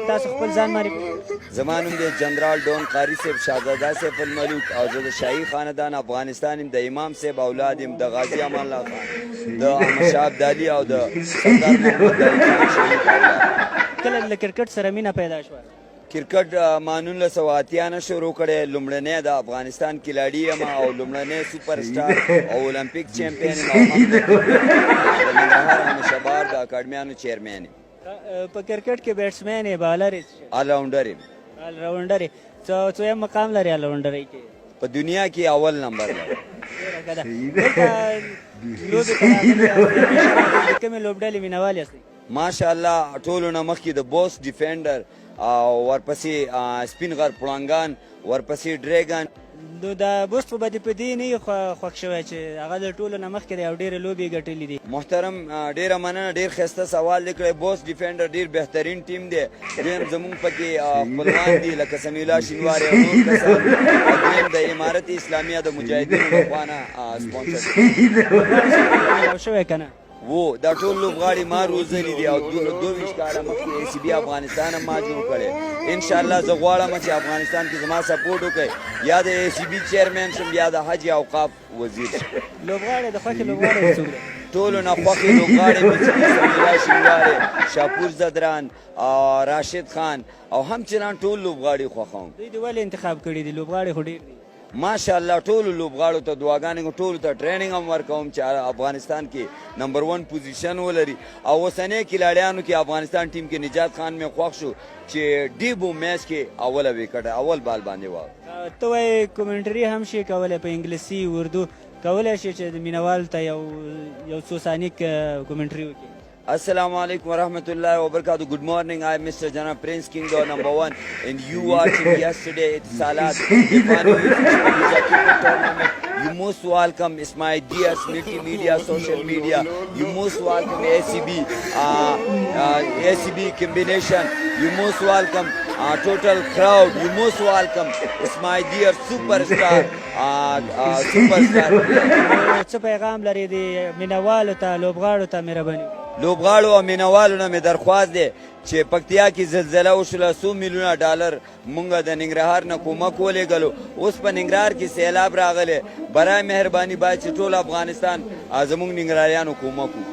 تاسو خپل ځان معرفي. زما نوم دی جنرال ډون قاري صاحب شهزاده سیف الملوک او زه د شاهي خاندان افغانستان یم، د امام صاحب اولاد یم، د غازي امان الله خان، د احمدشاه ابدالي او د سردار محمد داود خان شهید اولاد. کله له کرکټ سره مینه پیدا شوه؟ کرکټ ما 1980 نه شروع کړی. لومړنی د افغانستان کلاړي یم او لومړنی سوپر سټار او اولمپیک چیمپیون یم او هم د ننګرهار همیشهبار د اکاډمیانو چیرمین یم. په کرکټ کې بیټسمین یې، بالر یې، آلراونډر یم. آلراونډر یې. څویم مقام لري آلراونډرۍ کې؟ په دنیا کې اول نمبر لري. ډېره ښه ده. دلته لوبې ته راغلي یاست، د کومې لوبډلې مینوال یاستئ؟ ماشاءالله ټولو نه مخکې د بوس ډیفینډر او ورپسې سپین غر پړانګان، ورپسې ډریګن. نو د بوس په بدې په دې نه یې خوښ شوی چې هغه د ټولو نه مخکې دی او ډېرې لوبې یې ګټلې دي؟ محترم ډېره مننه، ډېر ښایسته سوال دی کړی. بوس ډیفینډر ډېر بهترین ټیم دی. دویم زمونږ پکې خپلوان دي لکه سمیع الله شینواری او نور کسان. دویم د امارت اسلامیه د مجاهدینو لخوا نه سپانسر شوی که نه؟ و دا ټول لوبغاړي ما روزلي دي او 22 کاله مخکې ای سی بي افغانستان هم ما جوړ کړی. انشاءالله زه غواړم چې افغانستان کې زما سپورټ وکړي، یا د ای سی بي چیرمین شم یا د حج اوقاف وزیر شم. لوبغاړی د خوښې لوبغاړی څوک دی؟ ټولو نه خوښې لوبغاړي مې چې دي سمیع الله شینواری، شاپور زدران، راشد خان او همچنان ټول لوبغاړي خوښوم. دوی دې ولې انتخاب کړي دي؟ لوبغاړي خو ډېر دي. ماشاءالله ټولو لوبغاړو ته دعاګانې کوم، ټولو ته ټریننګ هم ورکوم چې افغانستان کې نمبر 1 پوزیشن ولري. او اوسنۍ کلاړیانو کې افغانستان ټیم کې نجات خان مې خوښ شو چې ډیبو میچ کې اوله وکټ اول بال باندې واو. ته وایې کومنټري هم شي کولی په انګلیسي اردو، کولی شي چې د مینوال ته یو څو ثانیې کومنټري وکړي؟ Assalamu alaikum wa rahmatullahi wa barakatuh. Good morning. I am Mr. Jana Prince King, number 1. And you watching yesterday Etisalat Defani cricket tournament. You most welcome. It's my dear multimedia, social media. You most welcome ACB, ACB combination. You most welcome total crowd. You most welcome. It's my dear superstar. Superstar. څه پیغام لري د مینوالو ته، لوبغاړو ته مهرباني؟ لوبغاړو او مینوالو نه مې درخواست دی چې پکتیا کې زلزله وشوله، 100 میلیونه ډالر مونږ د ننګرهار نه کومک ولېږلو. اوس په ننګرهار کې سیلاب راغلی، برای مهرباني باید چې ټول افغانستان زمونږ ننګرهاریانو کومک وکړي.